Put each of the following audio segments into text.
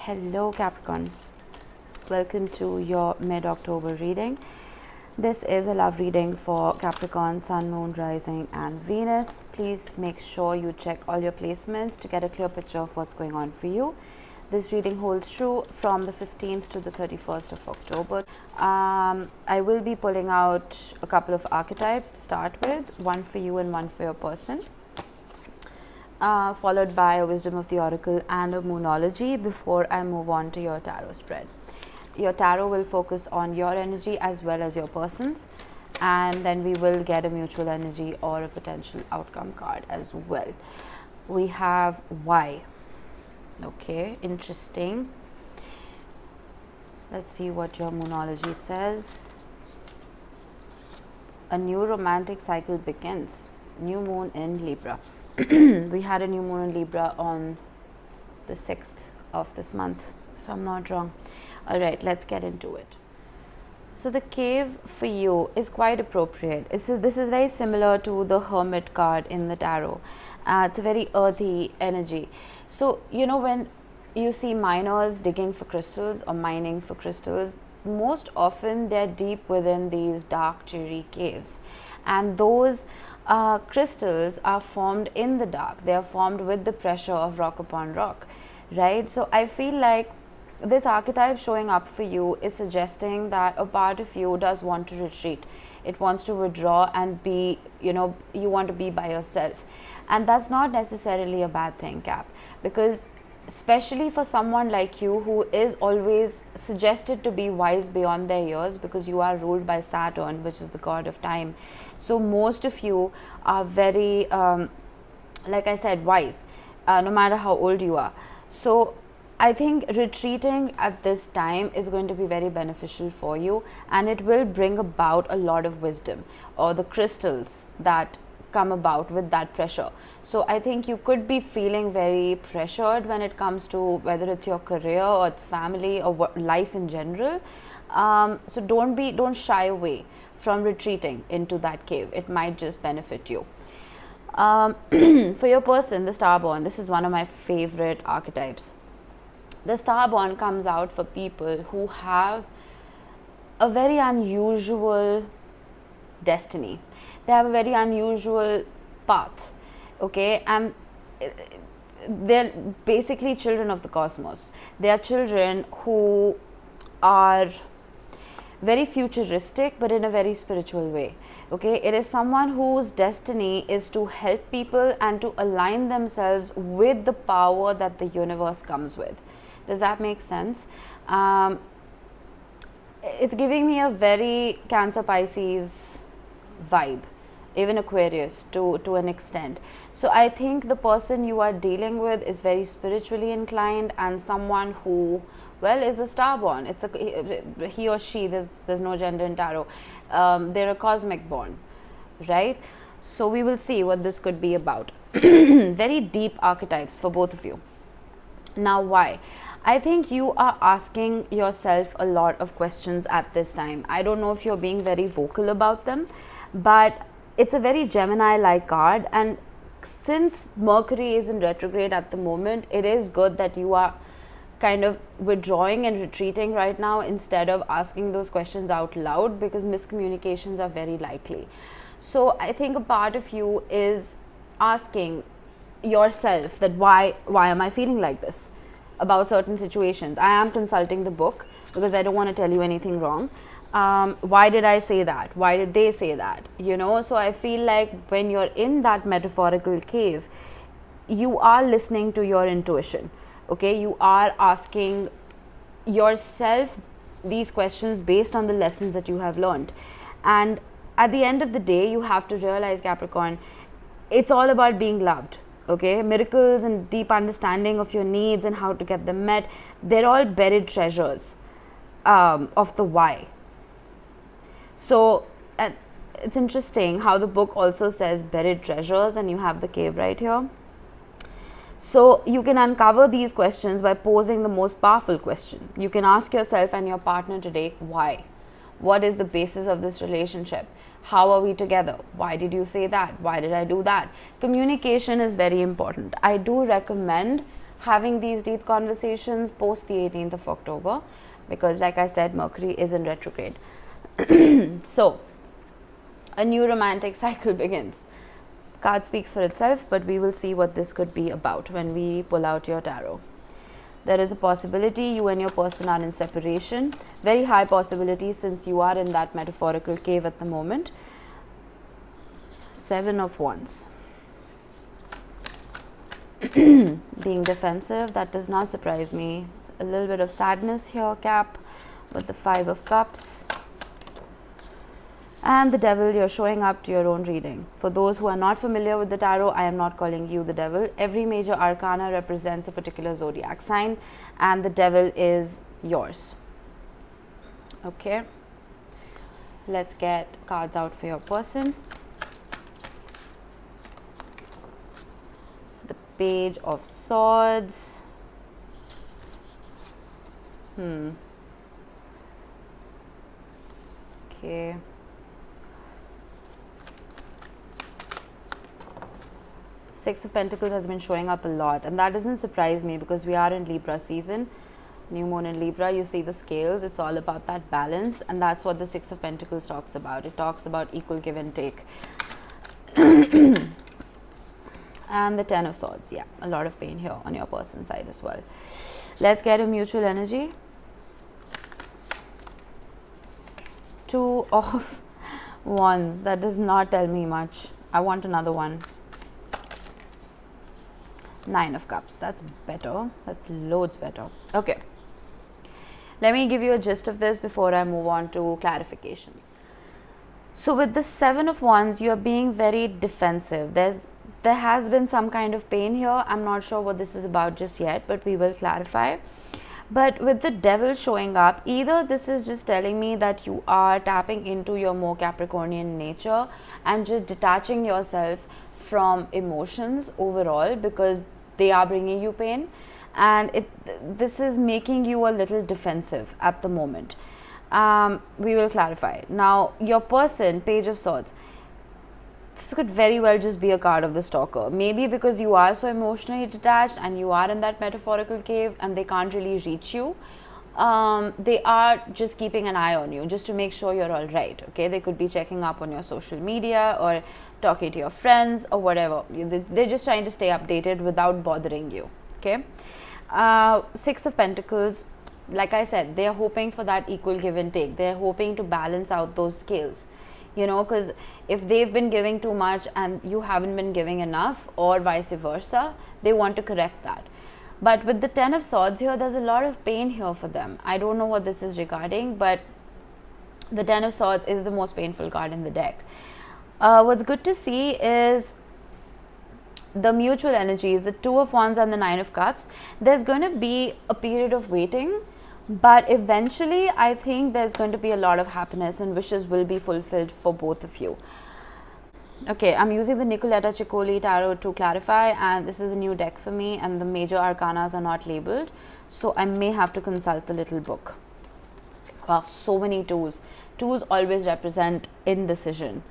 Hello Capricorn, welcome to your mid-October reading. This is a love reading for Capricorn, Sun, Moon, Rising and Venus. Please make sure you check all your placements to get a clear picture of what's going on for you. This reading holds true from the 15th to the 31st of October. I will be pulling out a couple of archetypes to start with, one for you and one for your person. Followed by a wisdom of the oracle and a moonology before I move on to your tarot spread. Your tarot will focus on your energy as well as your person's, and then we will get a mutual energy or a potential outcome card as well. We have why. Okay, interesting. Let's see what your moonology says. A new romantic cycle begins. New moon in Libra. We had a new moon in Libra on the 6th of this month, if I'm not wrong. Alright, let's get into it. So the cave for you is quite appropriate. This is very similar to the Hermit card in the tarot. It's a very earthy energy. So, you know, when you see miners digging for crystals or mining for crystals, most often they're deep within these dark, dreary caves. And those crystals are formed in the dark. They are formed with the pressure of rock upon rock, right? So I feel like this archetype showing up for you is suggesting that a part of you does want to retreat. It wants to withdraw and be, you want to be by yourself. And that's not necessarily a bad thing, Cap, because especially for someone like you who is always suggested to be wise beyond their years, because you are ruled by Saturn, which is the god of time. So most of you are very, like I said, wise, no matter how old you are. So I think retreating at this time is going to be very beneficial for you, and it will bring about a lot of wisdom, or the crystals that come about with that pressure. So I think you could be feeling very pressured when it comes to whether it's your career or it's family or life in general. So don't shy away from retreating into that cave. It might just benefit you. For your person, the Starborn, this is one of my favorite archetypes. The Starborn comes out for people who have a very unusual destiny. They have a very unusual path, okay, and they're basically children of the cosmos. They are children who are very futuristic, but in a very spiritual way, okay. It is someone whose destiny is to help people and to align themselves with the power that the universe comes with. Does that make sense? It's giving me a very Cancer Pisces vibe, even Aquarius to an extent. So I think the person you are dealing with is very spiritually inclined, and someone who, well, is a Starborn. It's a he or she. There's no gender in tarot. They're a cosmic born, right? So we will see what this could be about. Very deep archetypes for both of you. Now, why? I think you are asking yourself a lot of questions at this time. I don't know if you're being very vocal about them, but it's a very Gemini-like card, and since Mercury is in retrograde at the moment, it is good that you are kind of withdrawing and retreating right now instead of asking those questions out loud, because miscommunications are very likely. So I think a part of you is asking yourself that why am I feeling like this about certain situations. I am consulting the book because I don't want to tell you anything wrong. Why did I say that? Why did they say that? So I feel like when you're in that metaphorical cave, you are listening to your intuition, okay. You are asking yourself these questions based on the lessons that you have learned, and at the end of the day, you have to realize, Capricorn, it's all about being loved. Okay, miracles and deep understanding of your needs and how to get them met, they're all buried treasures of the why. So it's interesting how the book also says buried treasures, and you have the cave right here. So you can uncover these questions by posing the most powerful question. You can ask yourself and your partner today, why? What is the basis of this relationship? How are we together? Why did you say that? Why did I do that? Communication is very important. I do recommend having these deep conversations post the 18th of October, because like I said, Mercury is in retrograde. So a new romantic cycle begins. Card speaks for itself, but we will see what this could be about when we pull out your tarot. There is a possibility you and your person are in separation. Very high possibility, since you are in that metaphorical cave at the moment. 7 of Wands. Being defensive, that does not surprise me. A little bit of sadness here, Cap, with the 5 of Cups. And the Devil, you're showing up to your own reading. For those who are not familiar with the tarot, I am not calling you the Devil. Every major arcana represents a particular zodiac sign, and the Devil is yours. Okay. Let's get cards out for your person. The Page of Swords. Okay. Six of Pentacles has been showing up a lot, and that doesn't surprise me because we are in Libra season. New moon in Libra, you see the scales, it's all about that balance, and that's what the Six of Pentacles talks about. It talks about equal give and take. And the Ten of Swords, yeah, a lot of pain here on your person's side as well. Let's get a mutual energy. 2 of Wands, that does not tell me much. I want another one. 9 of Cups, that's better. That's loads better. Okay. Let me give you a gist of this before I move on to clarifications. So with the 7 of Wands, you are being very defensive. There has been some kind of pain here. I'm not sure what this is about just yet, but we will clarify. But with the Devil showing up, either this is just telling me that you are tapping into your more Capricornian nature and just detaching yourself from emotions overall because they are bringing you pain, and this is making you a little defensive at the moment. We will clarify. Now, your person, Page of Swords, this could very well just be a card of the stalker. Maybe because you are so emotionally detached and you are in that metaphorical cave and they can't really reach you. They are just keeping an eye on you just to make sure you're all right. Okay, they could be checking up on your social media or talking to your friends or whatever. They're just trying to stay updated without bothering you. Okay. 6 of Pentacles, like I said, they're hoping for that equal give and take. They're hoping to balance out those scales, you know, because if they've been giving too much and you haven't been giving enough, or vice versa, they want to correct that. But with the 10 of Swords here, there's a lot of pain here for them. I don't know what this is regarding, but the 10 of Swords is the most painful card in the deck. What's good to see is the mutual energies, the 2 of Wands and the 9 of Cups. There's going to be a period of waiting, but eventually I think there's going to be a lot of happiness and wishes will be fulfilled for both of you. Okay, I'm using the Nicoletta Ciccoli Tarot to clarify, and this is a new deck for me and the major arcanas are not labeled, so I may have to consult the little book. Wow, so many 2s. 2s always represent indecision.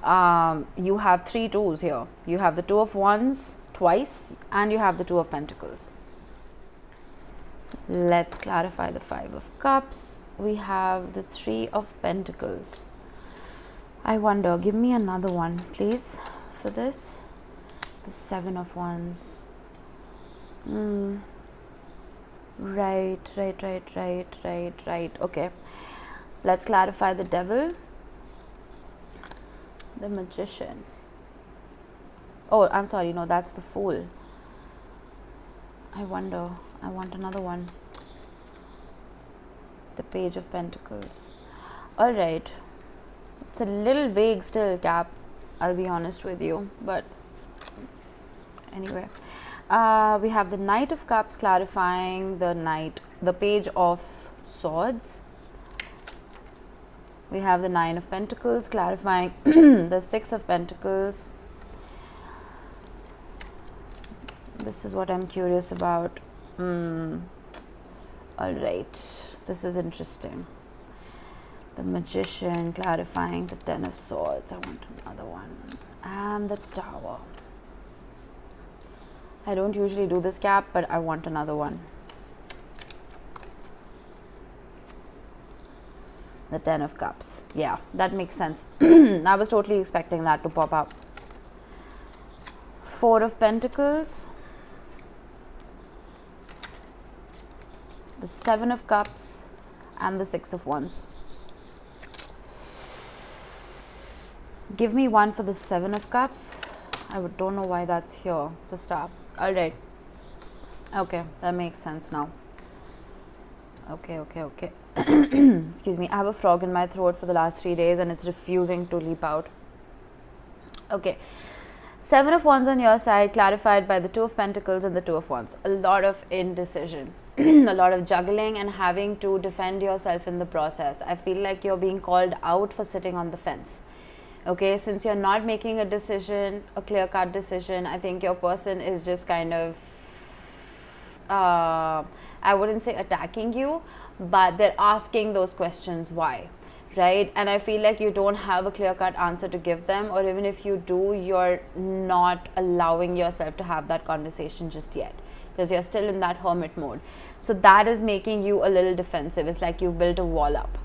You have 3 2s here. You have the 2 of Wands twice and you have the 2 of Pentacles. Let's clarify the 5 of Cups. We have the 3 of Pentacles. I wonder, give me another one please for this. The 7 of Wands. Right. Okay, let's clarify the Devil. The Magician. Oh, I'm sorry, no, that's the Fool. I wonder, I want another one. The Page of Pentacles. All right, it's a little vague still, Cap, I'll be honest with you, but anyway. We have the Knight of Cups clarifying the Page of Swords. We have the 9 of Pentacles clarifying the 6 of Pentacles. This is what I'm curious about. All right, this is interesting. The Magician clarifying the 10 of Swords. I want another one. And the Tower. I don't usually do this Cap, but I want another one. The 10 of Cups. Yeah, that makes sense. I was totally expecting that to pop up. 4 of Pentacles. The 7 of Cups. And the 6 of Wands. Give me one for the 7 of Cups. I don't know why that's here. The Star. Alright. Okay, that makes sense now. Okay. Excuse me, I have a frog in my throat for the last 3 days and it's refusing to leap out. Okay. 7 of Wands on your side, clarified by the 2 of Pentacles and the 2 of Wands. A lot of indecision, a lot of juggling and having to defend yourself in the process. I feel like you're being called out for sitting on the fence. Okay, since you're not making a decision, a clear-cut decision, I think your person is just kind of, I wouldn't say attacking you, but they're asking those questions why, right? And I feel like you don't have a clear-cut answer to give them, or even if you do, you're not allowing yourself to have that conversation just yet because you're still in that hermit mode. So that is making you a little defensive. It's like you've built a wall up.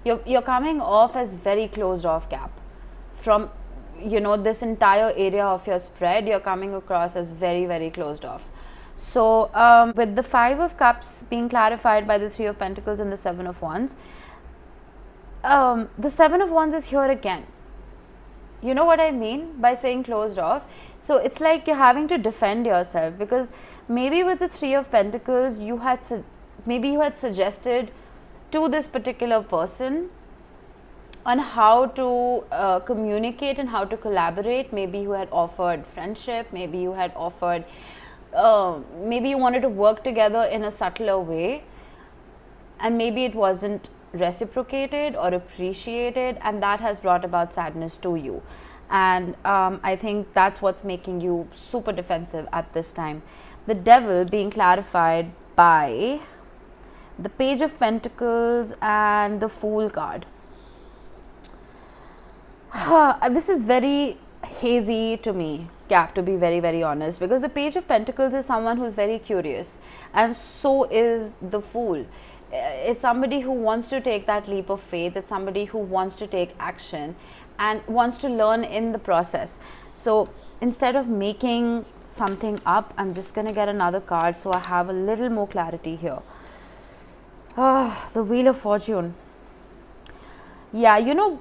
You're coming off as very closed off, Cap. From, you know, this entire area of your spread, you're coming across as very, very closed off. So with the 5 of Cups being clarified by the 3 of Pentacles and the 7 of Wands, the 7 of Wands is here again. You know what I mean by saying closed off? So it's like you're having to defend yourself, because maybe with the 3 of Pentacles, you had suggested to this particular person on how to communicate and how to collaborate. Maybe you had offered friendship, maybe you had offered, maybe you wanted to work together in a subtler way, and maybe it wasn't reciprocated or appreciated, and that has brought about sadness to you. And I think that's what's making you super defensive at this time. The Devil being clarified by the Page of Pentacles and the Fool card. This is very hazy to me, Cap, to be very, very honest, because the Page of Pentacles is someone who's very curious, and so is the Fool. It's somebody who wants to take that leap of faith. It's somebody who wants to take action and wants to learn in the process. So instead of making something up, I'm just going to get another card so I have a little more clarity here. The Wheel of Fortune. Yeah, you know,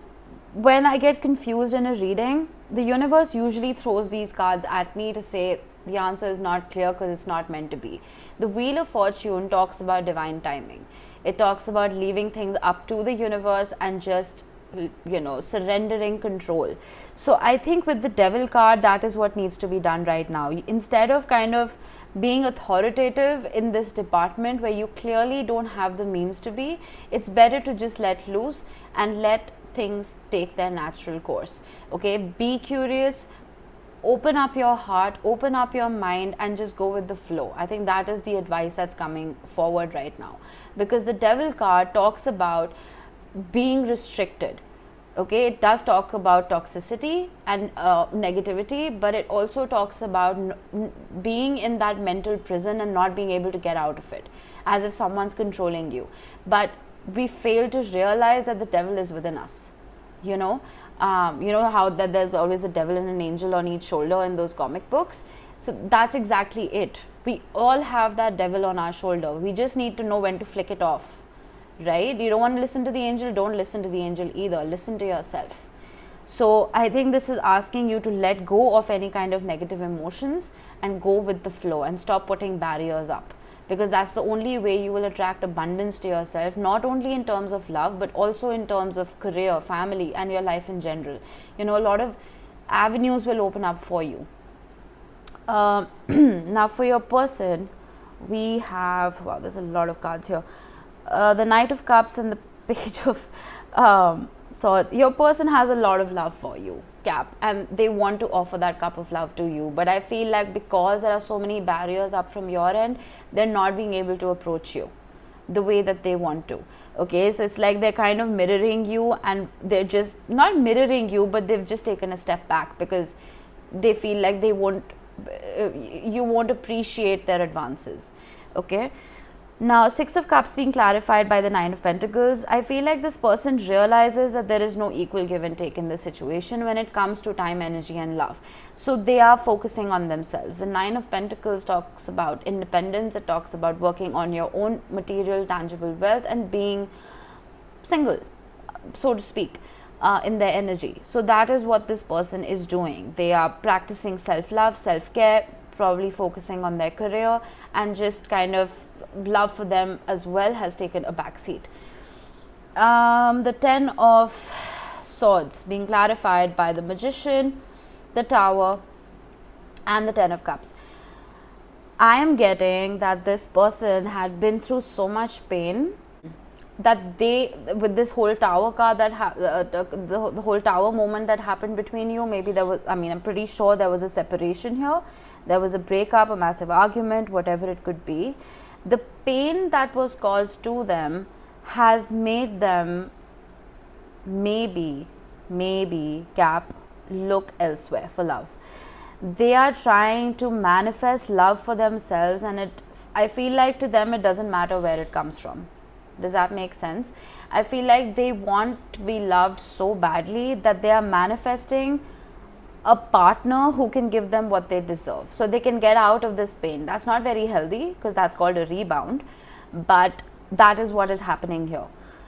when I get confused in a reading, the universe usually throws these cards at me to say the answer is not clear because it's not meant to be. The Wheel of Fortune talks about divine timing. It talks about leaving things up to the universe and just, you know, surrendering control. So I think with the Devil card, that is what needs to be done right now. Instead of kind of being authoritative in this department where you clearly don't have the means to be, it's better to just let loose and let things take their natural course. Okay, be curious, open up your heart, open up your mind, and just go with the flow. I think that is the advice that's coming forward right now, because the Devil card talks about being restricted. Okay, it does talk about toxicity and negativity, but it also talks about being in that mental prison and not being able to get out of it, as if someone's controlling you. But we fail to realize that the devil is within us. You know how that there's always a devil and an angel on each shoulder in those comic books. So that's exactly it. We all have that devil on our shoulder. We just need to know when to flick it off, right? You don't want to listen to the angel, don't listen to the angel either. Listen to yourself. So I think this is asking you to let go of any kind of negative emotions and go with the flow and stop putting barriers up, because that's the only way you will attract abundance to yourself, not only in terms of love, but also in terms of career, family, and your life in general. You know, a lot of avenues will open up for you. Now for your person, we have, wow, there's a lot of cards here. The Knight of Cups and the Page of Swords. Your person has a lot of love for you, Cap, and they want to offer that cup of love to you. But I feel like because there are so many barriers up from your end, they're not being able to approach you the way that they want to. Okay, so it's like they're kind of mirroring you, and they're just not mirroring you, but they've just taken a step back because they feel like they won't you won't appreciate their advances. Okay. Now, Six of Cups being clarified by the Nine of Pentacles, I feel like this person realizes that there is no equal give and take in this situation when it comes to time, energy and love. So they are focusing on themselves. The Nine of Pentacles talks about independence. It talks about working on your own material, tangible wealth and being single, so to speak, in their energy. So that is what this person is doing. They are practicing self-love, self-care, probably focusing on their career, and just kind of love for them as well has taken a back seat. The Ten of Swords being clarified by the Magician, the Tower and the Ten of Cups. I am getting that this person had been through so much pain that they, with this whole Tower card that the whole Tower moment that happened between you, maybe there was, I mean, I'm pretty sure there was a separation here, there was a breakup, a massive argument, whatever it could be. The pain that was caused to them has made them maybe Cap, look elsewhere for love. They are trying to manifest love for themselves, and I feel like to them it doesn't matter where it comes from. Does that make sense? I feel like they want to be loved so badly that they are manifesting a partner who can give them what they deserve, so they can get out of this pain. That's not very healthy because that's called a rebound, but that is what is happening here.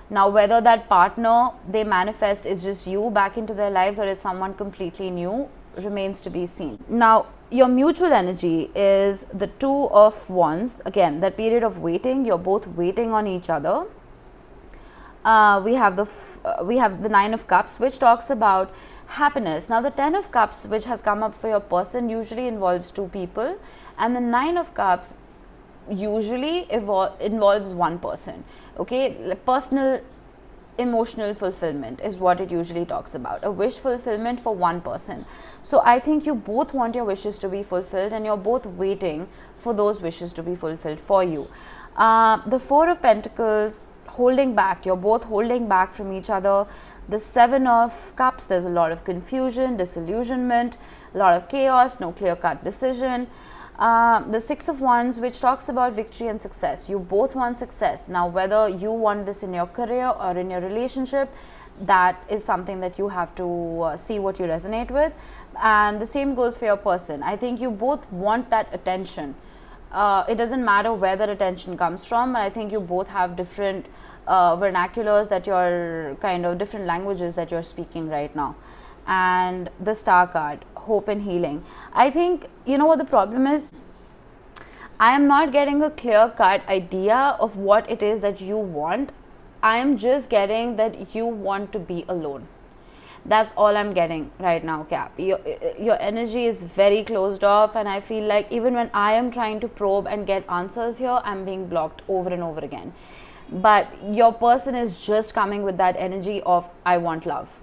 Now, whether that partner they manifest is just you back into their lives or it's someone completely new remains to be seen. Now, your mutual energy is the Two of Wands. Again, that period of waiting, you're both waiting on each other. We have the Nine of Cups, which talks about happiness. Now, the Ten of Cups, which has come up for your person, usually involves two people, and the Nine of Cups usually involves one person. Okay, personal emotional fulfillment is what it usually talks about, a wish fulfillment for one person. So I think you both want your wishes to be fulfilled and you're both waiting for those wishes to be fulfilled for you. The Four of Pentacles, holding back, you're both holding back from each other. The Seven of Cups, there's a lot of confusion, disillusionment, a lot of chaos, no clear-cut decision. The Six of Wands, which talks about victory and success. You both want success. Now, whether you want this in your career or in your relationship, that is something that you have to see what you resonate with. And the same goes for your person. I think you both want that attention. It doesn't matter where that attention comes from. I think you both have different vernaculars that you're kind of different languages that you're speaking right now. And the Star card, hope and healing. I think, you know what the problem is? I am not getting a clear-cut idea of what it is that you want. I am just getting that you want to be alone. That's all I'm getting right now, Cap. Your energy is very closed off, and I feel like even when I am trying to probe and get answers here, I'm being blocked over and over again. But your person is just coming with that energy of, I want love.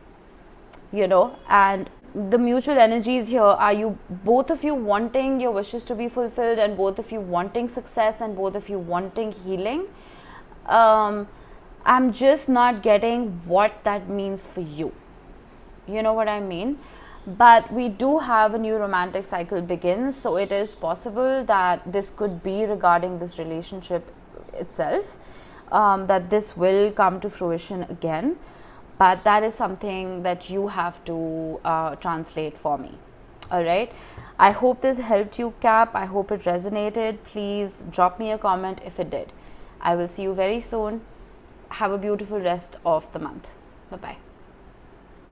You know, and the mutual energies here are you both of you wanting your wishes to be fulfilled, and both of you wanting success, and both of you wanting healing. I'm just not getting what that means for you. You know what I mean? But we do have a new romantic cycle begins, so it is possible that this could be regarding this relationship itself, that this will come to fruition again. But that is something that you have to translate for me. All right. I hope this helped you, Cap. I hope it resonated. Please drop me a comment if it did. I will see you very soon. Have a beautiful rest of the month. Bye-bye.